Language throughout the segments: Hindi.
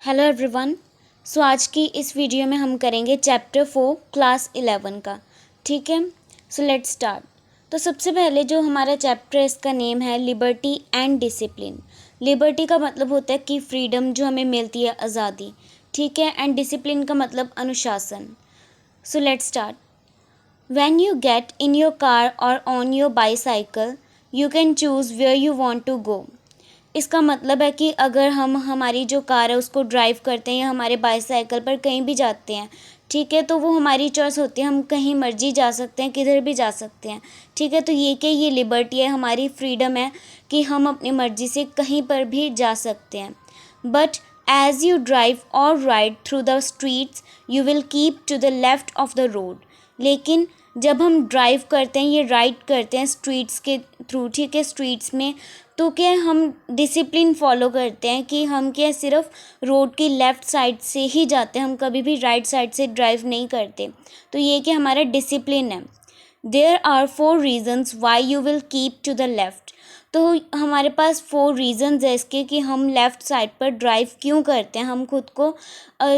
Hello everyone. सो आज की इस वीडियो में हम करेंगे चैप्टर 4 क्लास 11 का। ठीक है, सो लेट्स स्टार्ट। तो सबसे पहले जो हमारा चैप्टर है इसका नेम है लिबर्टी एंड डिसिप्लिन। लिबर्टी का मतलब होता है कि फ्रीडम जो हमें मिलती है, आज़ादी। ठीक है, एंड डिसिप्लिन का मतलब अनुशासन। So let's start. When you get in your car or on your bicycle you can choose where you want to go. इसका मतलब है कि अगर हम हमारी जो कार है उसको ड्राइव करते हैं या हमारे बाईसाइकिल पर कहीं भी जाते हैं, ठीक है, तो वो हमारी चॉइस होती है, हम कहीं मर्जी जा सकते हैं, किधर भी जा सकते हैं। ठीक है, तो ये लिबर्टी है, हमारी फ्रीडम है कि हम अपनी मर्जी से कहीं पर भी जा सकते हैं। But as you drive or ride through the streets you will keep to the left of the road. लेकिन जब हम ड्राइव करते हैं, ये राइड करते हैं स्ट्रीट्स के थ्रू, ठीक है, स्ट्रीट्स में, तो क्या हम डिसिप्लिन फॉलो करते हैं कि हम क्या सिर्फ रोड की लेफ़्ट साइड से ही जाते हैं, हम कभी भी राइट साइड से ड्राइव नहीं करते। तो ये कि हमारा डिसिप्लिन है। There are 4 reasons why you will keep to the left. तो हमारे पास 4 रीजन्स है इसके कि हम लेफ़्ट साइड पर ड्राइव क्यों करते हैं। हम खुद को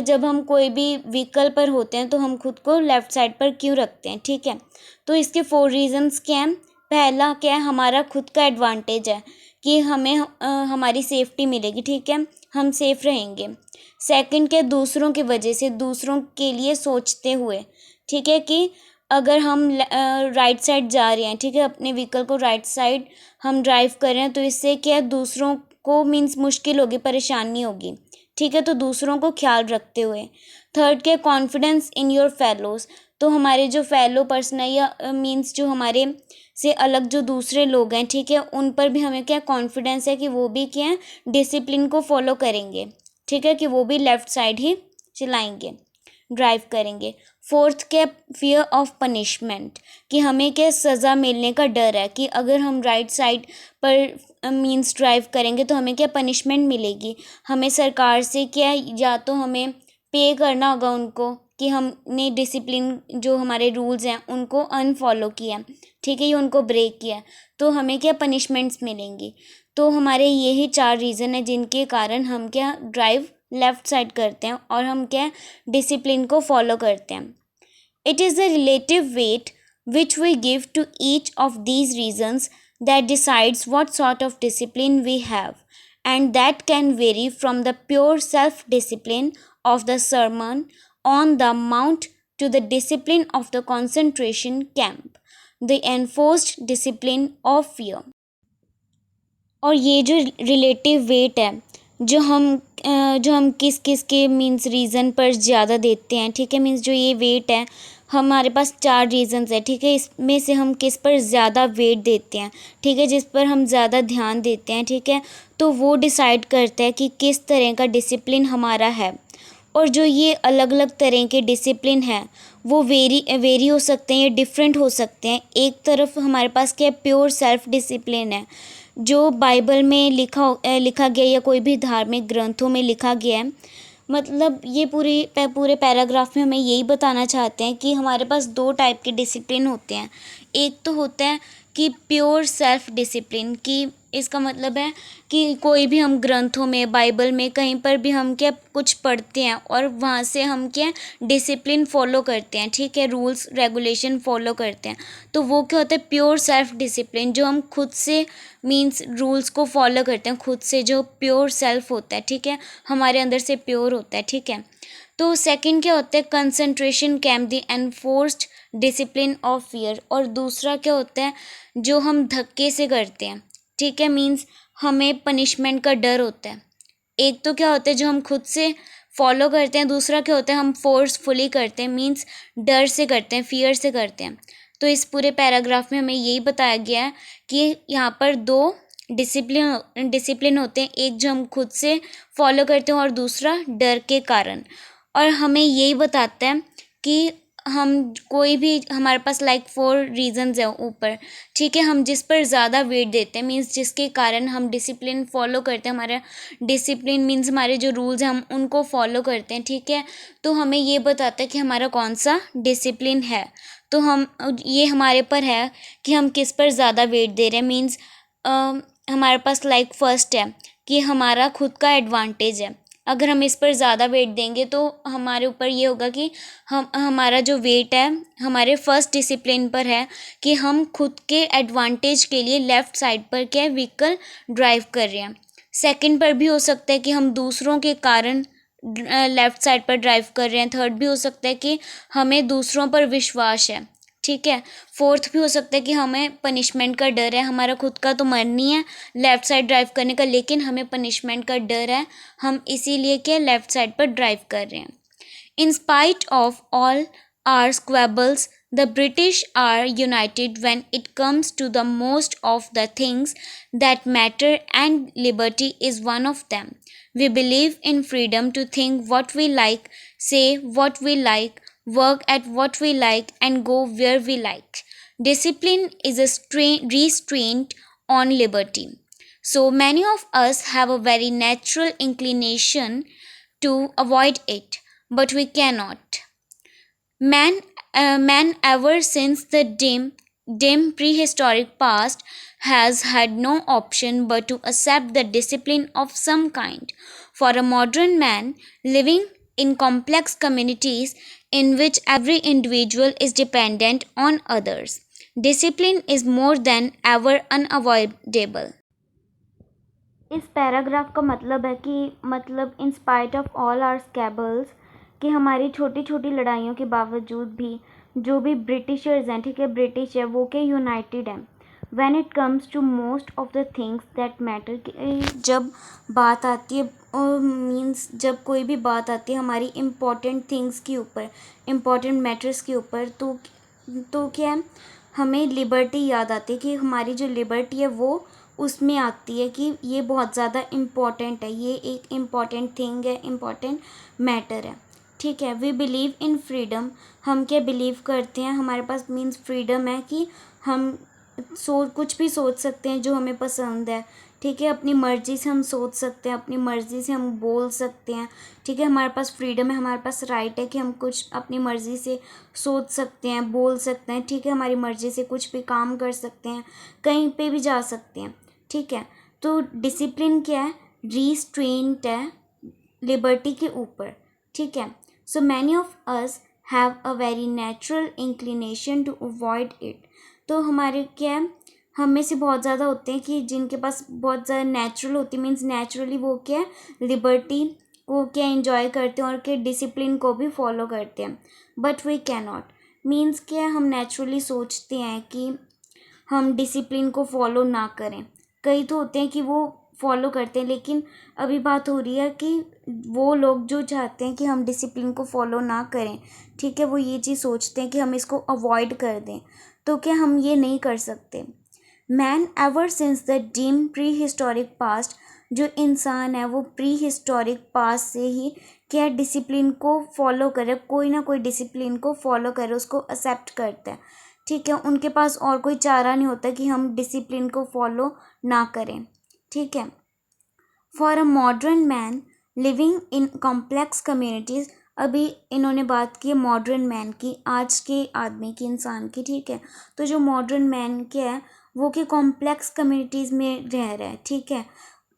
जब हम कोई भी व्हीकल पर होते हैं तो हम खुद को लेफ़्ट साइड पर क्यों रखते हैं। ठीक है, तो इसके 4 रीजन्स क्या हैं। पहला क्या है, हमारा खुद का एडवांटेज है कि हमें हमारी सेफ्टी मिलेगी। ठीक है, हम सेफ़ रहेंगे। सेकंड क्या, दूसरों की वजह से, दूसरों के लिए सोचते हुए। ठीक है, कि अगर हम राइट साइड जा रहे हैं, ठीक है, अपने व्हीकल को राइट साइड हम ड्राइव कर रहे हैं, तो इससे क्या दूसरों को मीन्स मुश्किल होगी, परेशानी होगी। ठीक है, तो दूसरों को ख्याल रखते हुए। थर्ड क्या, कॉन्फिडेंस इन योर फेलोज़। तो हमारे जो फेलो पर्सन है या मीन्स जो हमारे से अलग जो दूसरे लोग हैं, ठीक है, उन पर भी हमें क्या कॉन्फिडेंस है कि वो भी क्या है डिसिप्लिन को फॉलो करेंगे। ठीक है, कि वो भी लेफ़्ट साइड ही चलाएंगे, ड्राइव करेंगे। फोर्थ क्या, फियर ऑफ पनिशमेंट, कि हमें क्या सज़ा मिलने का डर है कि अगर हम राइट साइड पर मीन्स ड्राइव करेंगे तो हमें क्या पनिशमेंट मिलेगी। हमें सरकार से क्या या तो हमें पे करना होगा उनको कि हमने डिसिप्लिन जो हमारे रूल्स हैं उनको अनफॉलो किया, ठीक है, ये उनको ब्रेक किया, तो हमें क्या पनिशमेंट्स मिलेंगी। तो हमारे यही 4 रीज़न है जिनके कारण हम क्या ड्राइव लेफ़्ट साइड करते हैं और हम क्या डिसिप्लिन को फॉलो करते हैं। It is the relative weight which we give to each of these reasons that decides what sort of discipline we have, and that can vary from the pure self-discipline of the sermon on the mount to the discipline of the concentration camp, the enforced discipline of fear. और ये जो रिलेटिव वेट है जो हम किस किस के मीन्स रीज़न पर ज़्यादा देते हैं, ठीक है, मीन्स जो ये वेट है हमारे पास 4 रीज़न्स है, ठीक है, इसमें से हम किस पर ज़्यादा वेट देते हैं, ठीक है, जिस पर हम ज़्यादा ध्यान देते हैं, ठीक है, तो वो डिसाइड करता है कि किस तरह का डिसिप्लिन हमारा है। और जो ये अलग अलग तरह के डिसिप्लिन हैं वो वेरी हो सकते हैं या डिफरेंट हो सकते हैं। एक तरफ हमारे पास क्या प्योर सेल्फ डिसिप्लिन है जो बाइबल में लिखा गया या कोई भी धार्मिक ग्रंथों में लिखा गया है। मतलब ये पूरे पैराग्राफ में हमें यही बताना चाहते हैं कि हमारे पास 2 टाइप के डिसिप्लिन होते हैं। एक तो होता है कि प्योर सेल्फ डिसिप्लिन, कि इसका मतलब है कि कोई भी हम ग्रंथों में, बाइबल में, कहीं पर भी हम क्या कुछ पढ़ते हैं और वहाँ से हम क्या डिसिप्लिन फॉलो करते हैं, ठीक है, रूल्स रेगुलेशन फॉलो करते हैं, तो वो क्या होता है प्योर सेल्फ डिसिप्लिन, जो हम खुद से मीन्स रूल्स को फॉलो करते हैं खुद से, जो प्योर सेल्फ होता है, ठीक है, हमारे अंदर से प्योर होता है, ठीक है। तो सेकंड क्या होता है concentration camp, the enforced discipline of fear. और दूसरा क्या होता है जो हम धक्के से करते हैं, ठीक है, मीन्स हमें पनिशमेंट का डर होता है। एक तो क्या होता है जो हम खुद से फॉलो करते हैं, दूसरा क्या होता है हम फोर्सफुली करते हैं, मीन्स डर से करते हैं, फियर से करते हैं। तो इस पूरे पैराग्राफ में हमें यही बताया गया है कि यहाँ पर 2 डिसिप्लिन होते हैं, एक जो हम खुद से फॉलो करते हैं और दूसरा डर के कारण। और हमें यही बताता है कि हम कोई भी हमारे पास 4 रीजंस है ऊपर, ठीक है, हम जिस पर ज़्यादा वेट देते हैं मीन्स जिसके कारण हम डिसिप्लिन फॉलो करते हैं, हमारा डिसिप्लिन मीन्स हमारे जो रूल्स हैं हम उनको फॉलो करते हैं, ठीक है, तो हमें ये बताता है कि हमारा कौन सा डिसिप्लिन है। तो हम ये हमारे पर है कि हम किस पर ज़्यादा वेट दे रहे हैं। मीन्स हमारे पास लाइक फर्स्ट है कि हमारा खुद का एडवांटेज है, अगर हम इस पर ज़्यादा वेट देंगे तो हमारे ऊपर ये होगा कि हमारा जो वेट है हमारे फर्स्ट डिसिप्लिन पर है कि हम खुद के एडवांटेज के लिए लेफ़्ट साइड पर क्या व्हीकल ड्राइव कर रहे हैं। सेकंड पर भी हो सकता है कि हम दूसरों के कारण लेफ़्ट साइड पर ड्राइव कर रहे हैं। थर्ड भी हो सकता है कि हमें दूसरों पर विश्वास है, ठीक है। फोर्थ भी हो सकता है कि हमें पनिशमेंट का डर है, हमारा खुद का तो मन नहीं है लेफ़्ट साइड ड्राइव करने का, लेकिन हमें पनिशमेंट का डर है, हम इसीलिए क्या लेफ़्ट साइड पर ड्राइव कर रहे हैं। In spite of all our squabbles, the British are united when it comes to the most of the things that matter, and liberty is one of them. We believe in freedom to think what we like, say what we like, work at what we like, and go where we like. Discipline is a restraint on liberty. So many of us have a very natural inclination to avoid it, but we cannot. Man ever since the dim prehistoric past has had no option but to accept the discipline of some kind. For a modern man living in complex communities in which every individual is dependent on others, discipline is more than ever unavoidable. इस पैराग्राफ का मतलब है कि मतलब in spite of all our squabbles, कि हमारी छोटी छोटी लड़ाइयों के बावजूद भी जो भी ब्रिटिशर्स हैं, ठीक है, ब्रिटिश है वो क्या यूनाइटेड है। When it comes to most of the things that matter, जब बात आती है मीन्स जब कोई भी बात आती है हमारी इम्पोर्टेंट थिंग्स के ऊपर, इम्पोर्टेंट मैटर्स के ऊपर, तो क्या है, हमें लिबर्टी याद आती है कि हमारी जो लिबर्टी है वो उसमें आती है कि ये बहुत ज़्यादा इम्पॉर्टेंट है, ये एक इम्पॉर्टेंट थिंग है, इम्पॉर्टेंट मैटर है, ठीक है। वी बिलीव इन फ्रीडम, हम क्या बिलीव करते हैं, हमारे पास मीन्स फ्रीडम है कि हम कुछ भी सोच सकते हैं जो हमें पसंद है, ठीक है। अपनी मर्ज़ी से हम सोच सकते हैं, अपनी मर्ज़ी से हम बोल सकते हैं, ठीक है। हमारे पास फ्रीडम है, हमारे पास राइट है कि हम कुछ अपनी मर्ज़ी से सोच सकते हैं, बोल सकते हैं, ठीक है। हमारी मर्ज़ी से कुछ भी काम कर सकते हैं, कहीं पे भी जा सकते हैं, ठीक है। तो डिसिप्लिन क्या है, रिस्ट्रेंट है लिबर्टी के ऊपर, ठीक है। So many of us have a very natural inclination to avoid it. तो हमारे क्या है, हम में से बहुत ज़्यादा होते हैं कि जिनके पास बहुत ज़्यादा नेचुरल होती है, मीन्स नेचुरली वो क्या है लिबर्टी को क्या एंजॉय करते हैं और क्या डिसिप्लिन को भी फॉलो करते हैं। But we can not, means क्या हम नेचुरली सोचते हैं कि हम डिसिप्लिन को फॉलो ना करें। कई तो होते हैं कि वो फॉलो करते हैं, लेकिन अभी बात हो रही है कि वो लोग जो चाहते हैं कि हम डिसिप्लिन को फॉलो ना करें, ठीक है, वो ये चीज़ सोचते हैं कि हम इसको अवॉइड कर दें, तो क्या हम ये नहीं कर सकते। Man ever since the dim prehistoric past, जो इंसान है वो प्री हिस्टोरिक पास्ट से ही क्या डिसिप्लिन को फॉलो करे, कोई ना कोई डिसिप्लिन को फॉलो करे, उसको एक्सेप्ट करता है, ठीक है। उनके पास और कोई चारा नहीं होता कि हम डिसिप्लिन को फॉलो ना करें, ठीक है। For a modern man living in complex communities, अभी इन्होंने बात की मॉडर्न मैन की, आज के आदमी की, इंसान की, ठीक है। तो जो मॉडर्न मैन क्या है वो कि कॉम्प्लेक्स कम्युनिटीज़ में रह रहा है, ठीक है।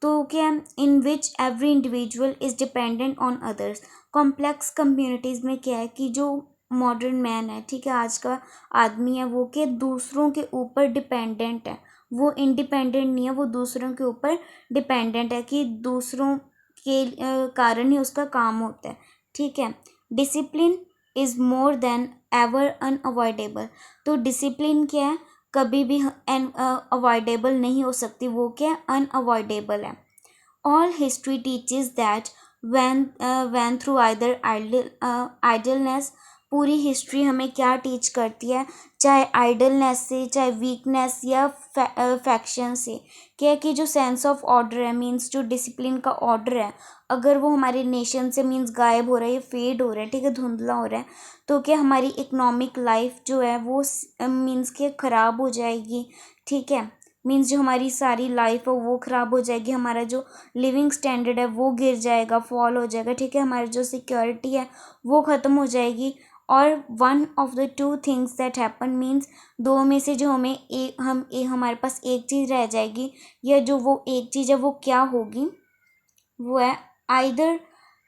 तो क्या in which every individual is dependent on others. Complex communities में क्या है कि जो मॉडर्न मैन है, ठीक है, आज का आदमी है, वो के दूसरों के ऊपर डिपेंडेंट है, वो इंडिपेंडेंट नहीं है, वो दूसरों के ऊपर डिपेंडेंट है कि दूसरों के कारण ही उसका काम होता है, ठीक है। Discipline is more than ever unavoidable. तो डिसिप्लिन क्या है, कभी भी अवॉइडेबल नहीं हो सकती, वो क्या अनअवॉइडेबल है। All history teaches that when through either idleness, पूरी हिस्ट्री हमें क्या टीच करती है, चाहे आइडलनेस से, चाहे वीकनेस या फैक्शन से, क्या कि जो सेंस ऑफ ऑर्डर है, मींस जो डिसिप्लिन का ऑर्डर है, अगर वो हमारे नेशन से मींस गायब हो रहा है, फेड हो रहा है, ठीक है, धुंधला हो रहा है, तो क्या हमारी इकोनॉमिक लाइफ जो है वो मींस के ख़राब हो जाएगी, ठीक है। मीन्स जो हमारी सारी लाइफ है वो ख़राब हो जाएगी, हमारा जो लिविंग स्टैंडर्ड है वो गिर जाएगा, फॉल हो जाएगा, ठीक है। हमारी जो सिक्योरिटी है वो ख़त्म हो जाएगी, और one of the two things that happen means दो में से जो हमारे पास एक चीज़ रह जाएगी, या जो वो एक चीज़ है वो क्या होगी, वो है either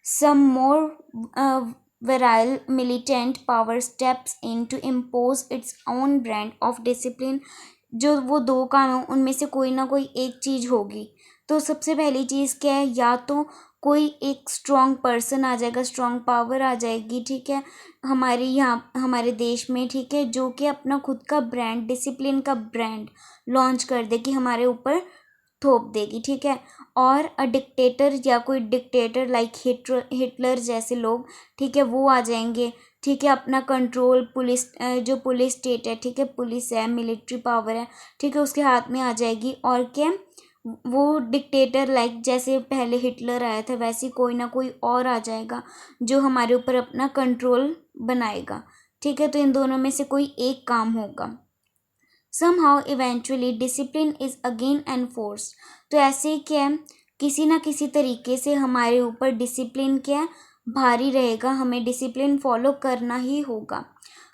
some more virile militant power steps in to impose its own brand of discipline। जो वो दो काम हैं उनमें से कोई ना कोई एक चीज़ होगी। तो सबसे पहली चीज़ क्या है, या तो कोई एक स्ट्रॉन्ग पर्सन आ जाएगा, स्ट्रॉन्ग पावर आ जाएगी, ठीक है, हमारे यहाँ हमारे देश में, ठीक है, जो कि अपना खुद का ब्रांड, डिसिप्लिन का ब्रांड लॉन्च कर देगी, हमारे ऊपर थोप देगी, ठीक है। और डिक्टेटर या कोई डिक्टेटर लाइक हिटलर जैसे लोग, ठीक है, वो आ जाएंगे, ठीक है, अपना कंट्रोल पुलिस जो पुलिस स्टेट है, ठीक है, पुलिस है, मिलिट्री पावर है, ठीक है, उसके हाथ में आ जाएगी। और क्या, वो डिक्टेटर लाइक जैसे पहले हिटलर आया था वैसे कोई ना कोई और आ जाएगा जो हमारे ऊपर अपना कंट्रोल बनाएगा, ठीक है। तो इन दोनों में से कोई एक काम होगा। somehow eventually discipline is again enforced। तो ऐसे क्या है, किसी ना किसी तरीके से हमारे ऊपर डिसिप्लिन क्या है, भारी रहेगा, हमें डिसिप्लिन फॉलो करना ही होगा।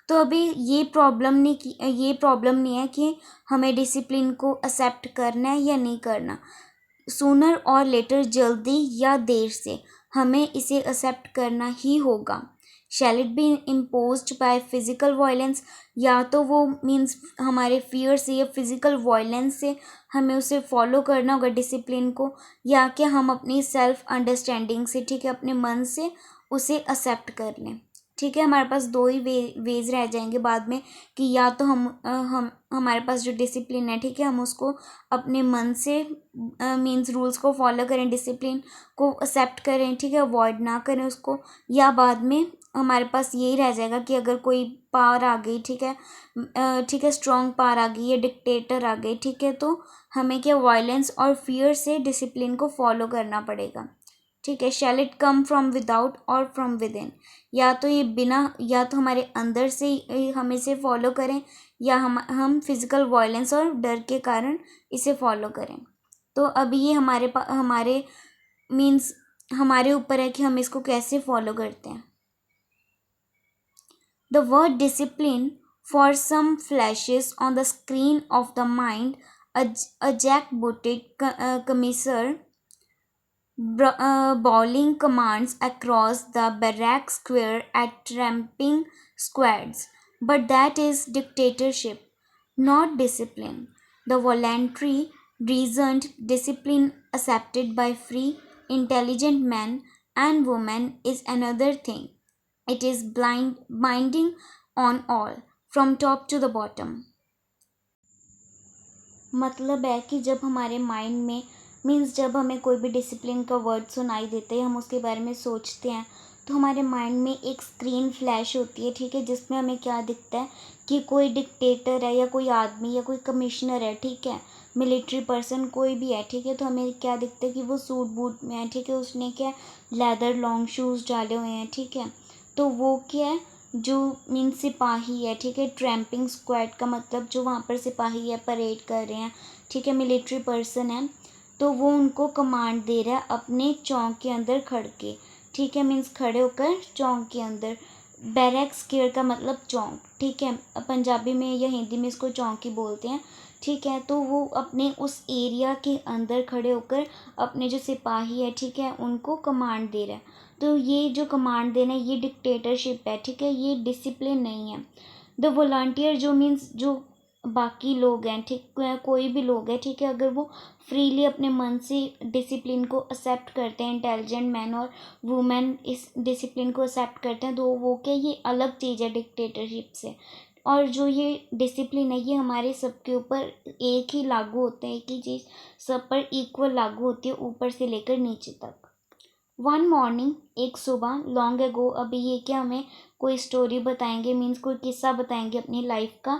तो अभी ये प्रॉब्लम नहीं है कि हमें डिसिप्लिन को एक्सेप्ट करना है या नहीं करना। सूनर और लेटर, जल्दी या देर से, हमें इसे एक्सेप्ट करना ही होगा। Shall it be imposed by physical violence, या तो वो मीन्स हमारे फियर से या फिजिकल वायलेंस से हमें उसे फॉलो करना होगा डिसिप्लिन को, या कि हम अपनी सेल्फ अंडरस्टैंडिंग से, ठीक है, अपने मन से उसे एक्सेप्ट कर लें, ठीक है। हमारे पास दो ही वेज रह जाएंगे बाद में कि या तो हम हमारे पास जो डिसिप्लिन है, ठीक है, हम उसको अपने मन से मीन्स रूल्स को फॉलो करें, डिसिप्लिन को एक्सेप्ट करें, ठीक है, अवॉइड ना करें उसको, या बाद में हमारे पास यही रह जाएगा कि अगर कोई पावर आ गई, ठीक है, ठीक है, स्ट्रॉन्ग पावर आ गई या डिक्टेटर आ गई, ठीक है, तो हमें क्या वायलेंस और फियर से डिसिप्लिन को फॉलो करना पड़ेगा, ठीक है। शैल इट कम फ्रॉम विदाउट और फ्रॉम विद इन, या तो ये बिना, या तो हमारे अंदर से हम इसे फॉलो करें, या हम फिजिकल वायलेंस और डर के कारण इसे फॉलो करें। तो अभी ये हमारे मीन्स हमारे ऊपर है कि हम इसको कैसे फॉलो करते हैं। The word discipline for some flashes on the screen of the mind, a jackbooted commissaire bawling commands across the barrack square at tramping squads. But that is dictatorship, not discipline. The voluntary, reasoned discipline accepted by free, intelligent men and women is another thing. It is binding on all, from top to the bottom। मतलब है कि जब हमारे माइंड में मीन्स जब हमें कोई भी डिसिप्लिन का वर्ड सुनाई देते हैं, हम उसके बारे में सोचते हैं, तो हमारे माइंड में एक स्क्रीन फ्लैश होती है, ठीक है, जिसमें हमें क्या दिखता है कि कोई डिक्टेटर है या कोई आदमी या कोई कमिश्नर है, ठीक है, मिलिट्री पर्सन कोई भी है, ठीक है। तो हमें क्या दिखता है कि वो सूट बूट में है, ठीक है, उसने क्या लेदर लॉन्ग शूज़ डाले हुए हैं, ठीक है। तो वो क्या है, जो मीन्स सिपाही है, ठीक है, ट्रैम्पिंग स्क्वाड का मतलब जो वहाँ पर सिपाही है, परेड कर रहे हैं, ठीक है, मिलिट्री पर्सन है, तो वो उनको कमांड दे रहा है अपने चौक के अंदर खड़ के, ठीक है, मीन्स खड़े होकर चौक के अंदर। बैरक स्क्वायर का मतलब चौक, ठीक है, पंजाबी में या हिंदी में इसको चौक ही बोलते हैं, ठीक है। तो वो अपने उस एरिया के अंदर खड़े होकर अपने जो सिपाही है, ठीक है, उनको कमांड दे रहा है। तो ये जो कमांड देना है ये डिक्टेटरशिप है, ठीक है, ये डिसिप्लिन नहीं है। द वॉलंटियर जो मीन्स जो बाकी लोग हैं, ठीक है, कोई भी लोग हैं, ठीक है, अगर वो फ्रीली अपने मन से डिसिप्लिन को एक्सेप्ट करते हैं, इंटेलिजेंट मैन और वुमेन इस डिसिप्लिन को एक्सेप्ट करते हैं, तो वो क्या, ये अलग चीज़ है डिक्टेटरशिप से। और जो ये डिसिप्लिन है ये हमारे सबके ऊपर एक ही लागू होते हैं, एक ही चीज़ सब पर इक्वल लागू होती है, ऊपर से लेकर नीचे तक। वन मॉर्निंग, एक सुबह, लॉन्ग एगो, अभी ये क्या हमें कोई स्टोरी बताएंगे, मीन्स कोई किस्सा बताएंगे अपनी लाइफ का,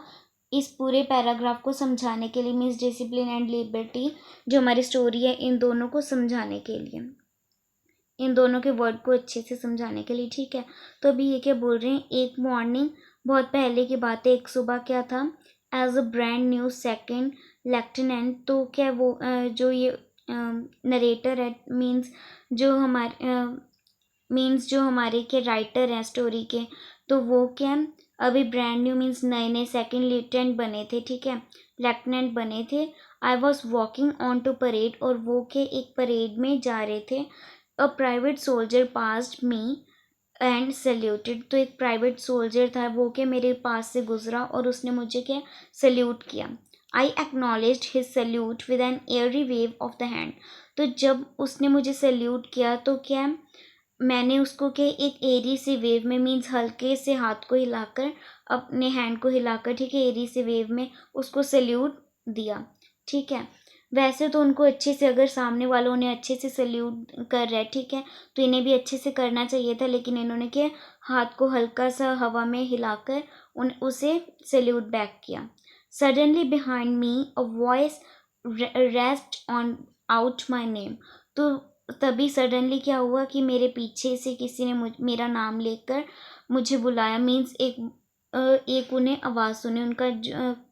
इस पूरे पैराग्राफ को समझाने के लिए, मीन्स डिसिप्लिन एंड लिबर्टी जो हमारी स्टोरी है इन दोनों को समझाने के लिए, इन दोनों के वर्ड को अच्छे से समझाने के लिए, ठीक है। तो अभी ये क्या बोल रहे हैं, एक मॉर्निंग, बहुत पहले की बात है, एक सुबह क्या था, as a brand new second lieutenant, तो क्या वो जो ये नरेटर है, मीन्स जो हमारे के राइटर हैं स्टोरी के, तो वो क्या अभी ब्रांड न्यू मीन्स नए नए सेकंड लेफ्टिनेंट बने थे, ठीक है, लेफ्टिनेंट बने थे। I was walking on to parade, और वो के एक परेड में जा रहे थे। A private soldier passed me and saluted, तो एक प्राइवेट सोल्जर था वो के मेरे पास से गुजरा और उसने मुझे क्या सल्यूट किया। I acknowledged his salute with an airy wave of the hand, तो जब उसने मुझे सल्यूट किया तो क्या मैंने उसको क्या एक एरी से वेव में मीन्स हल्के से हाथ को हिलाकर, अपने हैंड को हिलाकर, ठीक है, एरी से वेव में उसको सल्यूट दिया, ठीक है। वैसे तो उनको अच्छे से, अगर सामने वालों ने अच्छे से सल्यूट कर रहा है, ठीक है, तो इन्हें भी अच्छे से करना चाहिए था, लेकिन इन्होंने क्या हाथ को हल्का सा हवा में हिलाकर उसे सल्यूट बैक किया। Suddenly behind me a voice rest on out my name, तो तभी सडनली क्या हुआ कि मेरे पीछे से किसी ने मेरा नाम लेकर मुझे बुलाया, मीन्स एक उन्हें आवाज़ सुनी, उनका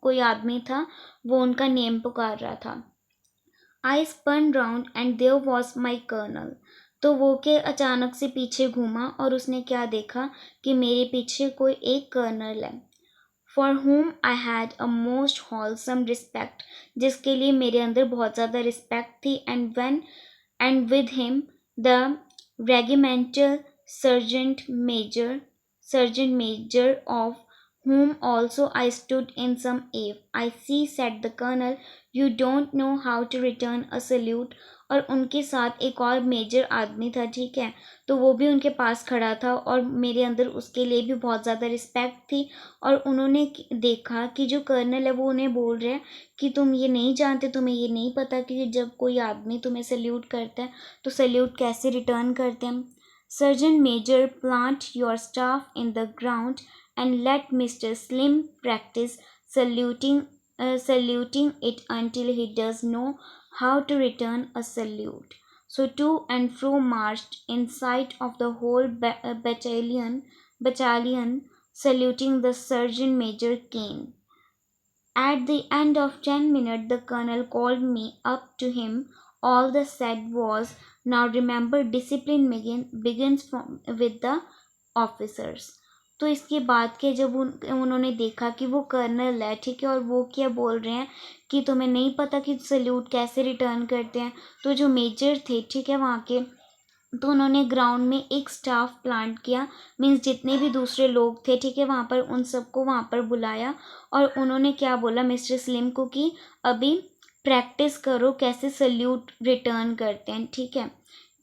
कोई आदमी था, वो उनका नेम पुकार रहा था। I spun round and there was my colonel, तो वो के अचानक से पीछे घूमा और उसने क्या देखा कि मेरे पीछे कोई एक कर्नल है। For whom I had a most wholesome respect, जिसके लिए मेरे अंदर बहुत ज़्यादा रिस्पेक्ट थी। And with him the regimental sergeant major of whom also I stood in some awe. I see, said the colonel, you don't know how to return a salute. और उनके साथ एक और मेजर आदमी था, ठीक है, तो वो भी उनके पास खड़ा था और मेरे अंदर उसके लिए भी बहुत ज़्यादा रिस्पेक्ट थी। और उन्होंने देखा कि जो कर्नल है वो उन्हें बोल रहे हैं कि तुम ये नहीं जानते, तुम्हें ये नहीं पता कि जब कोई आदमी तुम्हें सल्यूट करता है तो सल्यूट कैसे रिटर्न करते हैं। Sergeant major, plant your staff in the ground and let Mr. Slim practice saluting it until he does know how to return a salute. So to and fro marched in sight of the whole battalion, saluting the sergeant major Kane. At the end of 10 minutes, the colonel called me up to him. All they said was, now remember, discipline begins with the officers. तो इसके बाद के जब उन्होंने देखा कि वो कर्नल है, ठीक है, और वो क्या बोल रहे हैं कि तुम्हें नहीं पता कि सल्यूट कैसे रिटर्न करते हैं, तो जो मेजर थे, ठीक है, वहाँ के, तो उन्होंने ग्राउंड में एक स्टाफ प्लांट किया, मीन्स जितने भी दूसरे लोग थे, ठीक है, वहाँ पर उन सबको वहाँ पर बुलाया और उन्होंने क्या बोला मिस्टर स्लिम को कि अभी प्रैक्टिस करो कैसे सल्यूट रिटर्न करते हैं, ठीक है,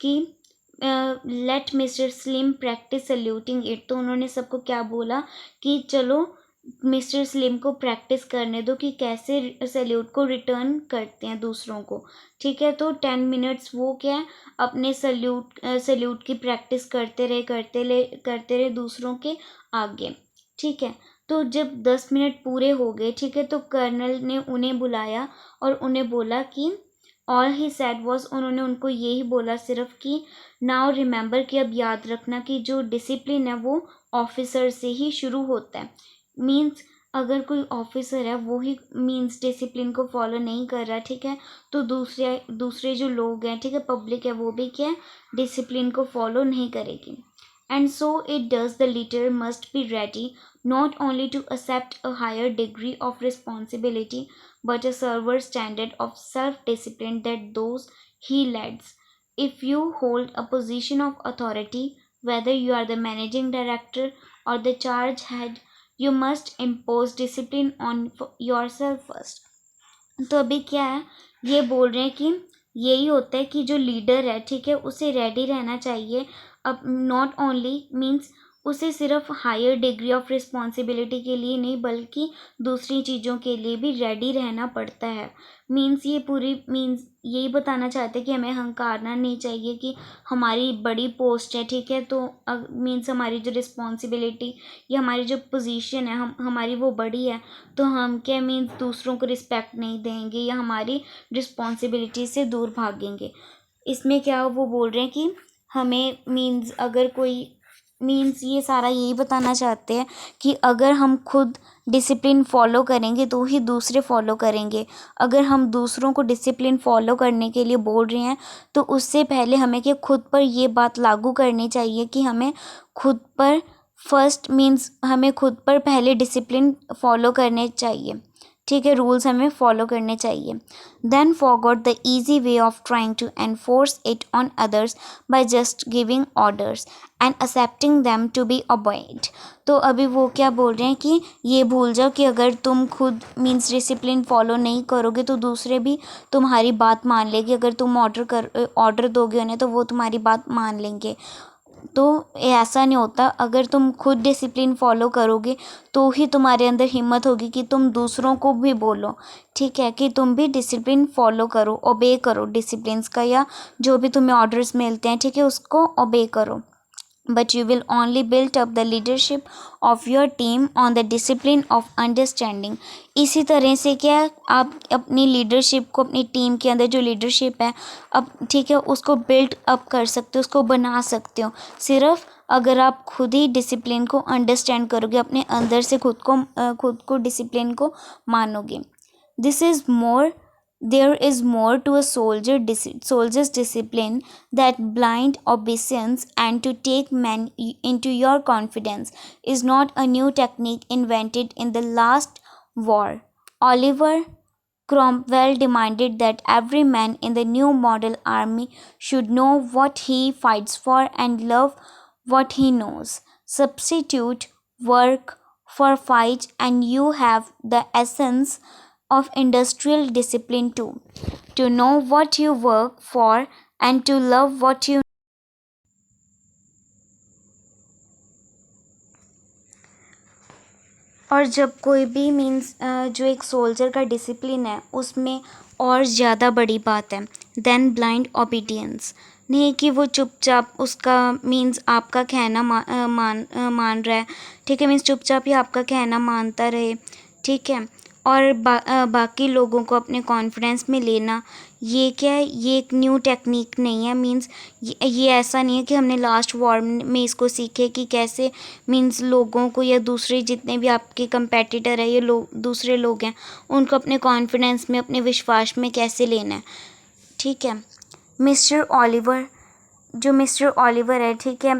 कि let Mister Slim practise saluting it. तो उन्होंने सबको क्या बोला कि चलो मिस्टर स्लिम को प्रैक्टिस करने दो कि कैसे सल्यूट को रिटर्न करते हैं दूसरों को, ठीक है। तो 10 मिनट्स वो क्या है अपने सल्यूट की प्रैक्टिस करते रहे दूसरों के आगे, ठीक है। तो जब 10 मिनट पूरे हो गए, ठीक है, तो कर्नल ने उन्हें बुलाया और उन्हें बोला कि ऑल ही सैड वॉज, उन्होंने उनको यही बोला सिर्फ कि नाउ रिमेंबर, कि अब याद रखना कि जो डिसिप्लिन है वो ऑफिसर से ही शुरू होता है। मीन्स अगर कोई ऑफिसर है वो ही मीन्स डिसिप्लिन को फॉलो नहीं कर रहा, ठीक है, तो दूसरे जो लोग हैं, ठीक है, पब्लिक है, वो भी क्या डिसिप्लिन को फॉलो नहीं करेगी। And so it does, the leader must be ready not only to accept a higher degree of responsibility but a severe standard of self-discipline that those he leads. If you hold a position of authority, whether you are the managing director or the charge head, you must impose discipline on yourself first. तो अभी क्या है ये बोल रहे हैं कि यही होता है कि जो लीडर है, ठीक है, उसे रेडी रहना चाहिए। अब नॉट ओनली मीन्स उसे सिर्फ हायर डिग्री ऑफ रिस्पॉन्सिबिलिटी के लिए नहीं बल्कि दूसरी चीज़ों के लिए भी रेडी रहना पड़ता है। मीन्स ये पूरी मीन्स यही बताना चाहते हैं कि हमें अहंकारना नहीं चाहिए कि हमारी बड़ी पोस्ट है, ठीक है, तो मीन्स हमारी जो रिस्पॉन्सिबिलिटी या हमारी जो पोजीशन है हमारी वो बड़ी है, तो हम क्या मीन्स दूसरों को रिस्पेक्ट नहीं देंगे या हमारी रिस्पॉन्सिबिलिटी से दूर भागेंगे। इसमें क्या वो बोल रहे हैं कि हमें मीन्स अगर कोई मीन्स ये सारा यही बताना चाहते हैं कि अगर हम खुद डिसिप्लिन फॉलो करेंगे तो ही दूसरे फॉलो करेंगे। अगर हम दूसरों को डिसिप्लिन फॉलो करने के लिए बोल रहे हैं तो उससे पहले हमें कि खुद पर ये बात लागू करनी चाहिए कि हमें खुद पर फर्स्ट मीन्स हमें खुद पर पहले डिसिप्लिन फॉलो करने चाहिए, ठीक है, रूल्स हमें फॉलो करने चाहिए. Then forgot the easy way of trying to enforce it on others by just giving orders and accepting them to be obeyed. तो अभी वो क्या बोल रहे हैं कि ये भूल जाओ कि अगर तुम खुद मीन्स डिसिप्लिन फॉलो नहीं करोगे तो दूसरे भी तुम्हारी बात मान लेंगे. अगर तुम ऑर्डर दोगे उन्हें तो वो तुम्हारी बात मान लेंगे. तो ऐसा नहीं होता. अगर तुम खुद डिसिप्लिन फॉलो करोगे तो ही तुम्हारे अंदर हिम्मत होगी कि तुम दूसरों को भी बोलो, ठीक है, कि तुम भी डिसिप्लिन फॉलो करो, ओबे करो डिसिप्लिन्स का, या जो भी तुम्हें ऑर्डर्स मिलते हैं, ठीक है, उसको ओबे करो. But you will only build up the leadership of your team on the discipline of understanding. इसी तरह से क्या आप अपनी लीडरशिप को, अपनी टीम के अंदर जो लीडरशिप है अब, ठीक है, उसको बिल्ड अप कर सकते हो, उसको बना सकते हो सिर्फ अगर आप खुद ही डिसिप्लिन को अंडरस्टैंड करोगे, अपने अंदर से खुद को डिसिप्लिन को मानोगे. This is more There is more to a soldier's discipline that blind obeisance, and to take men into your confidence is not a new technique invented in the last war. Oliver Cromwell demanded that every man in the new model army should know what he fights for and love what he knows. Substitute work for fight, and you have the essence of industrial discipline too. To know what you work for and to love what you. और जब कोई भी मीन्स जो एक सोल्जर का डिसिप्लिन है उसमें और ज़्यादा बड़ी बात है देन ब्लाइंड ओबीडियंस. नहीं कि वो चुपचाप उसका मीन्स आपका कहना मान रहा है, ठीक है, मीन्स चुपचाप ही आपका कहना मानता रहे, ठीक है, और बाकी लोगों को अपने कॉन्फिडेंस में लेना. ये क्या है, ये एक न्यू टेक्निक नहीं है. मीन्स ये ऐसा नहीं है कि हमने लास्ट वॉर में इसको सीखे कि कैसे मीन्स लोगों को या दूसरे जितने भी आपके कंपेटिटर है, ये दूसरे लोग हैं, उनको अपने कॉन्फिडेंस में, अपने विश्वास में कैसे लेना है, ठीक है. मिस्टर ओलिवर है, ठीक है,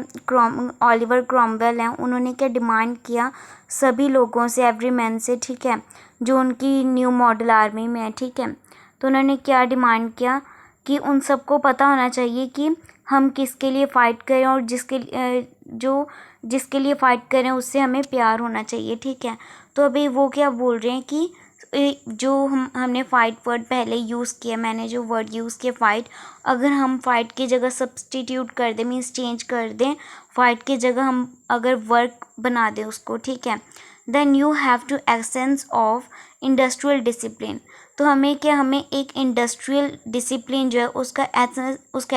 ओलिवर क्रॉमवेल हैं, उन्होंने क्या डिमांड किया सभी लोगों से, एवरी मैन से, ठीक है, जो उनकी न्यू मॉडल आर्मी में है, ठीक है. तो उन्होंने क्या डिमांड किया कि उन सबको पता होना चाहिए कि हम किसके लिए फ़ाइट करें, और जिसके लिए फ़ाइट करें उससे हमें प्यार होना चाहिए, ठीक है. तो अभी वो क्या बोल रहे हैं कि जो हमने फ़ाइट वर्ड पहले यूज़ किया, मैंने जो वर्ड यूज़ किया फ़ाइट, अगर हम फ़ाइट की जगह सब्सटीट्यूट कर दें, मीन्स चेंज कर दें, फ़ाइट की जगह हम अगर वर्क बना दें उसको, ठीक है, then you have to essence of industrial discipline. तो हमें एक इंडस्ट्रियल डिसिप्लिन जो है उसका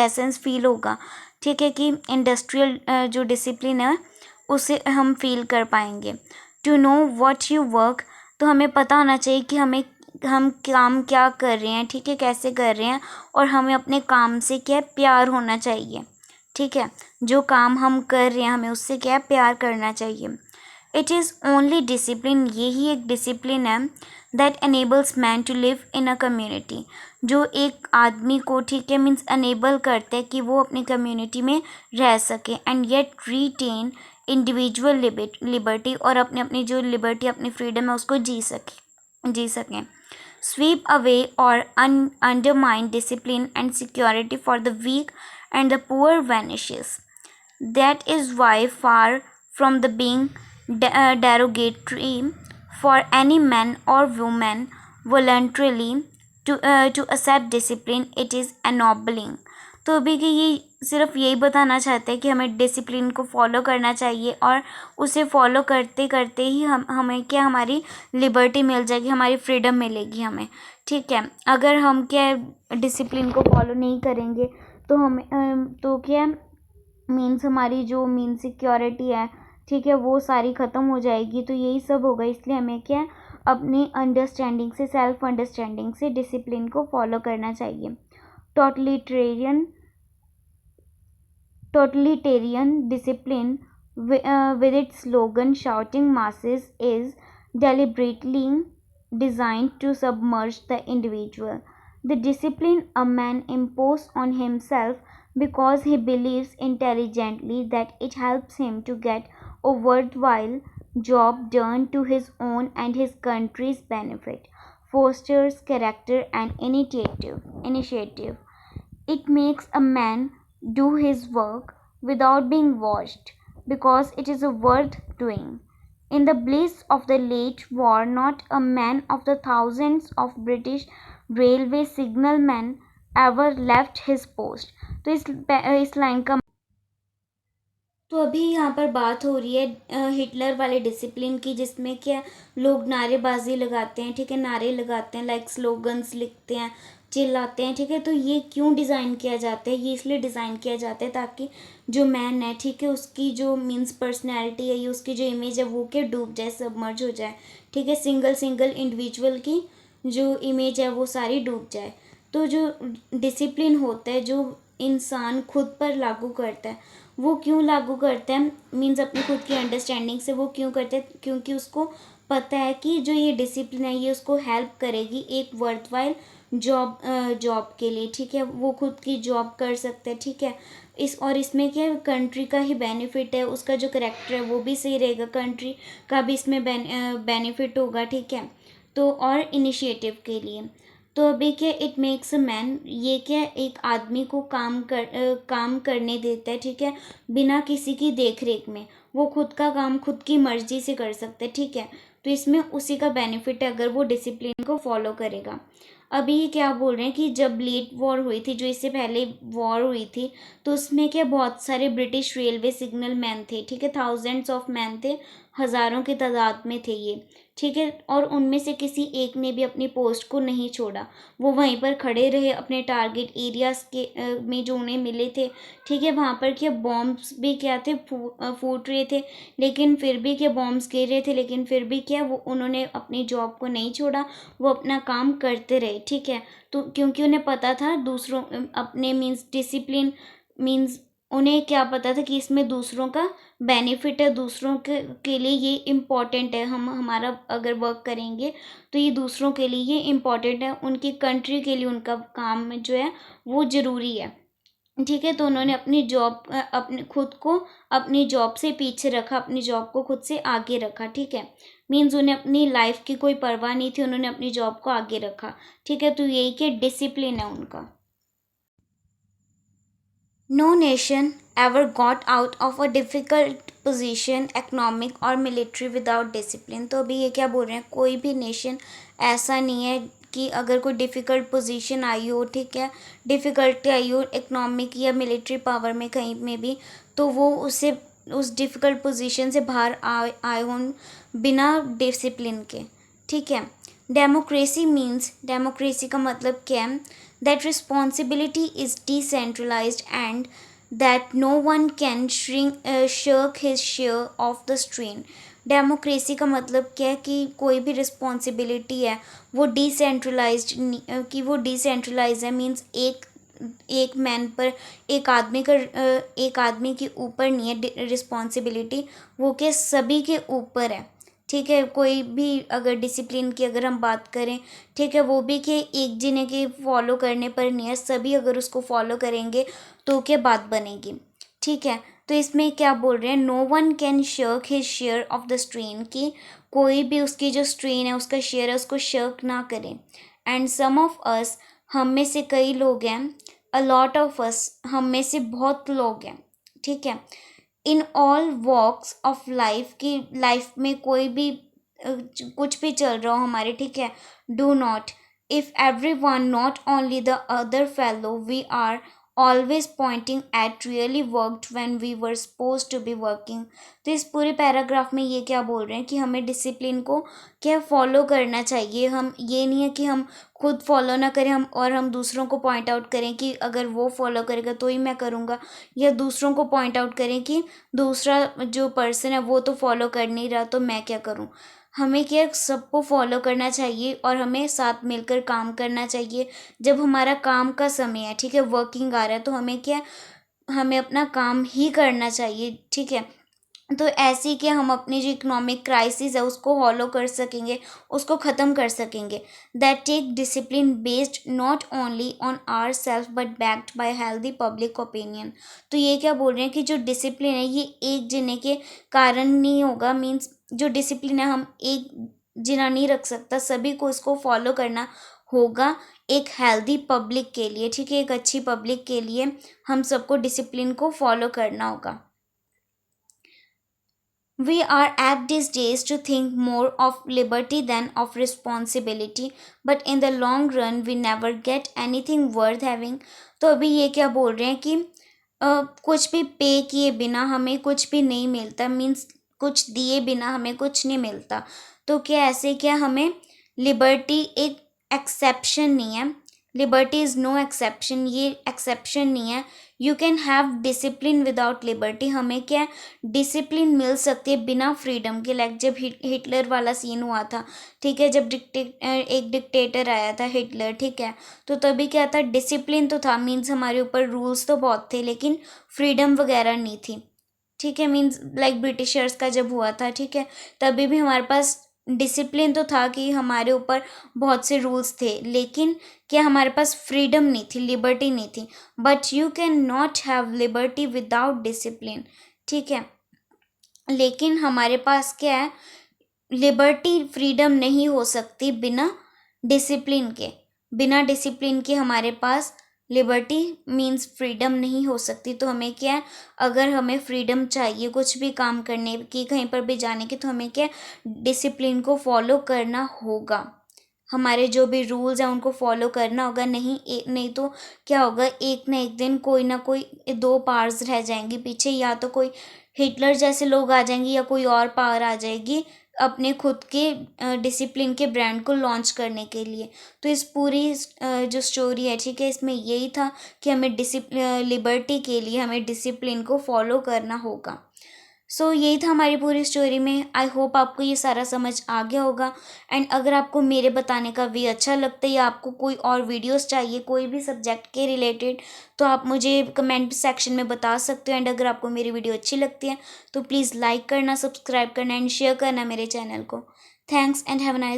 एसेंस फील होगा, ठीक है, कि इंडस्ट्रियल जो डिसिप्लिन है उसे हम फील कर पाएंगे. To know what you work, तो हमें पता होना चाहिए कि हम काम क्या कर रहे हैं, ठीक है, कैसे कर रहे हैं, और हमें अपने काम से क्या प्यार होना चाहिए, ठीक है, जो काम हम कर रहे हैं हमें उससे क्या प्यार करना चाहिए. इट इज़ ओनली डिसिप्लिन, यही एक डिसिप्लिन है that enables man to live in a community, जो एक आदमी को, ठीक है, मीन्स अनेबल करते हैं कि वो अपनी कम्युनिटी में रह सके and yet retain individual liberty, और अपनी जो लिबर्टी, अपनी फ्रीडम है उसको जी सकें. Sweep away or undermine discipline and security for the weak and the poor vanishes. That is why far from the being derogatory for any man or woman voluntarily to accept discipline, it is ennobling. तो अभी कि ये सिर्फ यही बताना चाहते हैं कि हमें डिसिप्लिन को फॉलो करना चाहिए, और उसे फॉलो करते करते ही हमें क्या, हमारी लिबर्टी मिल जाएगी, हमारी फ्रीडम मिलेगी हमें, ठीक है. अगर हम क्या डिसिप्लिन को फॉलो नहीं करेंगे तो हमें तो क्या मीन्स हमारी जो मीन सिक्योरिटी है, ठीक है, वो सारी ख़त्म हो जाएगी. तो यही सब होगा. इसलिए हमें क्या अपनी अंडरस्टैंडिंग से, सेल्फ अंडरस्टैंडिंग से डिसिप्लिन को फॉलो करना चाहिए. Totalitarian discipline with its slogan shouting masses is deliberately designed to submerge the individual. The discipline a man imposes on himself because he believes intelligently that it helps him to get a worthwhile job done to his own and his country's benefit, fosters character and initiative. It makes a man do his work without being watched because it is a worth doing. In the bliss of the late war, not a man of the thousands of British railway signalmen ever left his post. तो इस लाइन का तो अभी यहाँ पर बात हो रही है हिटलर वाले डिसिप्लिन की, जिसमें क्या लोग नारेबाजी लगाते हैं, ठीक है, नारे लगाते हैं, लाइक स्लोगन्स लिखते हैं, चिल्लाते हैं, ठीक है। तो ये क्यों डिज़ाइन किया जाता है? ये इसलिए डिज़ाइन किया जाता है ताकि जो मैन है, ठीक है, उसकी जो मीन्स पर्सनैलिटी है, ये उसकी जो इमेज है वो क्या डूब जाए, सबमर्ज हो जाए, ठीक है। सिंगल इंडिविजुअल की जो इमेज है वो सारी डूब जाए। तो जो डिसिप्लिन होता है जो इंसान खुद पर लागू करता है, वो क्यों लागू करता है मीन्स अपनी खुद की अंडरस्टैंडिंग से वो क्यों करता है? क्योंकि उसको पता है कि जो ये डिसिप्लिन है ये उसको हेल्प करेगी एक वर्थवाइल जॉब के लिए, ठीक है। वो खुद की जॉब कर सकता है, ठीक है। इसमें क्या कंट्री का ही बेनिफिट है, उसका जो करेक्टर है वो भी सही रहेगा, कंट्री का भी इसमें बेनिफिट होगा, ठीक है। तो और इनिशिएटिव के लिए तो अभी क्या इट मेक्स अ मैन, ये क्या एक आदमी को काम करने देता है, ठीक है, बिना किसी की देख रेख में। वो खुद का काम खुद की मर्जी से कर सकता है, ठीक है। तो इसमें उसी का बेनिफिट है अगर वो डिसिप्लिन को फॉलो करेगा। अभी ये क्या बोल रहे हैं कि जब लेट वॉर हुई थी, जो इससे पहले वॉर हुई थी, तो उसमें क्या बहुत सारे ब्रिटिश रेलवे सिग्नल मैन थे, ठीक है, थाउजेंड्स ऑफ मैन थे, हज़ारों की तादाद में थे ये, ठीक है। और उनमें से किसी एक ने भी अपनी पोस्ट को नहीं छोड़ा, वो वहीं पर खड़े रहे अपने टारगेट एरियाज के में जो उन्हें मिले थे, ठीक है। वहाँ पर क्या बॉम्ब्स भी क्या थे फूट रहे थे, लेकिन फिर भी क्या बॉम्ब्स गिर रहे थे, लेकिन फिर भी क्या वो उन्होंने अपनी जॉब को नहीं छोड़ा, वो अपना काम करते रहे, ठीक है। तो क्योंकि उन्हें पता था दूसरों अपने मीन्स डिसिप्लिन मीन्स उन्हें क्या पता था कि इसमें दूसरों का बेनिफिट है, दूसरों के लिए ये इम्पॉर्टेंट है, हम हमारा अगर वर्क करेंगे तो ये दूसरों के लिए ये इम्पॉर्टेंट है, उनकी कंट्री के लिए उनका काम जो है वो ज़रूरी है, ठीक है। तो उन्होंने अपनी जॉब अपने खुद को अपनी जॉब से पीछे रखा, अपनी जॉब को खुद से आगे रखा, ठीक है। मीन्स उन्हें अपनी लाइफ की कोई परवाह नहीं थी, उन्होंने अपनी जॉब को आगे रखा, ठीक है। तो यही कि डिसिप्लिन है उनका। No nation ever got out of a difficult position economic और military without discipline। तो अभी ये क्या बोल रहे हैं, कोई भी नेशन ऐसा नहीं है कि अगर कोई डिफ़िकल्ट पोजीशन आई हो, ठीक है, डिफ़िकल्टी आई हो इकोनॉमिक या मिलिट्री पावर में कहीं में भी, तो वो उसे उस डिफ़िकल्ट पोजीशन से बाहर आए हों बिना डिसिप्लिन के, ठीक है। डेमोक्रेसी का मतलब क्या है? That responsibility is decentralised and that no one can shirk his share of the strain. Democracy का मतलब क्या है कि कोई भी रिस्पॉन्सिबिलिटी है वो डिसेंट्रलाइज्ड कि वो डिसेंट्रलाइज है, मीन्स एक मैन पर एक आदमी के ऊपर नहीं है रिस्पॉन्सिबिलिटी, वो के सभी के ऊपर है, ठीक है। कोई भी अगर डिसिप्लिन की अगर हम बात करें, ठीक है, वो भी कि एक जने के फॉलो करने पर नहीं है, सभी अगर उसको फॉलो करेंगे तो क्या बात बनेगी, ठीक है। तो इसमें क्या बोल रहे हैं, no one can shirk his share of the strain, कि कोई भी उसकी जो स्ट्रेन है उसका शेयर है उसको shirk ना करें। एंड सम ऑफ अस, हम में से कई लोग हैं, अ लॉट ऑफ अस, हम में से बहुत लोग हैं, ठीक है, in all walks of life, की लाइफ में कोई भी कुछ भी चल रहा हो हमारे, ठीक है, do not if every one not only the other fellow we are always pointing at really worked when we were suppose to be working. तो इस पूरे पैराग्राफ में ये क्या बोल रहे हैं कि हमें डिसिप्लिन को क्या फॉलो करना चाहिए। हम ये नहीं है कि हम खुद फॉलो ना करें हम दूसरों को पॉइंट आउट करें कि अगर वो फॉलो करेगा तो ही मैं करूँगा, या दूसरों को पॉइंट आउट करें कि दूसरा जो पर्सन है वो तो फॉलो कर नहीं रहा तो मैं क्या करूँ। हमें क्या सबको फॉलो करना चाहिए और हमें साथ मिलकर काम करना चाहिए। जब हमारा काम का समय है, ठीक है, वर्किंग आ रहा है, तो हमें क्या हमें अपना काम ही करना चाहिए, ठीक है। तो ऐसे कि हम अपनी जो इकोनॉमिक क्राइसिस है उसको हॉलो कर सकेंगे, उसको ख़त्म कर सकेंगे। That take discipline based not only on our self but backed by healthy public opinion. तो ये क्या बोल रहे हैं कि जो डिसिप्लिन है ये एक जने के कारण नहीं होगा, मीन्स जो डिसिप्लिन है हम एक जना नहीं रख सकता, सभी को इसको फॉलो करना होगा एक हेल्दी पब्लिक के लिए, ठीक है, एक अच्छी पब्लिक के लिए हम सबको डिसिप्लिन को फॉलो करना होगा। We are apt these days to think more of liberty than of responsibility, but in the long run we never get anything worth having। तो अभी ये क्या बोल रहे हैं कि कुछ भी पे किए बिना हमें कुछ भी नहीं मिलता, मीन्स कुछ दिए बिना हमें कुछ नहीं मिलता। तो क्या ऐसे क्या हमें लिबर्टी एक एक्सेप्शन नहीं है, लिबर्टी इज़ नो एक्सेप्शन, ये एक्सेप्शन नहीं है। You can have discipline without liberty, हमें क्या डिसिप्लिन मिल सकती है बिना फ्रीडम के। लाइक जब हिटलर वाला सीन हुआ था, ठीक है, जब एक डिक्टेटर आया था हिटलर, ठीक है, तो तभी क्या था, डिसिप्लिन तो था, मीन्स हमारे ऊपर रूल्स तो बहुत थे लेकिन फ्रीडम वगैरह नहीं थी, ठीक है, मीन्स लाइक ब्रिटिशर्स का जब हुआ था, ठीक है, तभी भी हमारे पास डिसिप्लिन तो था कि हमारे ऊपर बहुत से रूल्स थे, लेकिन क्या हमारे पास फ्रीडम नहीं थी, लिबर्टी नहीं थी। But you can not have liberty without discipline, ठीक है, लेकिन हमारे पास क्या है, लिबर्टी फ्रीडम नहीं हो सकती बिना डिसिप्लिन के, बिना डिसिप्लिन के हमारे पास लिबर्टी मीन्स फ्रीडम नहीं हो सकती। तो हमें क्या है, अगर हमें फ्रीडम चाहिए कुछ भी काम करने की, कहीं पर भी जाने की, तो हमें क्या डिसिप्लिन को फॉलो करना होगा, हमारे जो भी रूल्स हैं उनको फॉलो करना होगा। नहीं तो क्या होगा, एक ना एक दिन कोई ना कोई दो पावर्स रह जाएंगी पीछे, या तो कोई हिटलर जैसे लोग आ जाएंगे या कोई और पावर आ जाएगी अपने खुद के डिसिप्लिन के ब्रांड को लॉन्च करने के लिए। तो इस पूरी जो स्टोरी है, ठीक है, इसमें यही था कि हमें लिबर्टी के लिए हमें डिसिप्लिन को फॉलो करना होगा। सो यही था हमारी पूरी स्टोरी में। आई होप आपको ये सारा समझ आ गया होगा। एंड अगर आपको मेरे बताने का वे अच्छा लगता है या आपको कोई और वीडियोस चाहिए कोई भी सब्जेक्ट के रिलेटेड, तो आप मुझे कमेंट सेक्शन में बता सकते हो। एंड अगर आपको मेरी वीडियो अच्छी लगती है तो प्लीज़ लाइक करना, सब्सक्राइब करना एंड शेयर करना मेरे चैनल को। Thanks and have a nice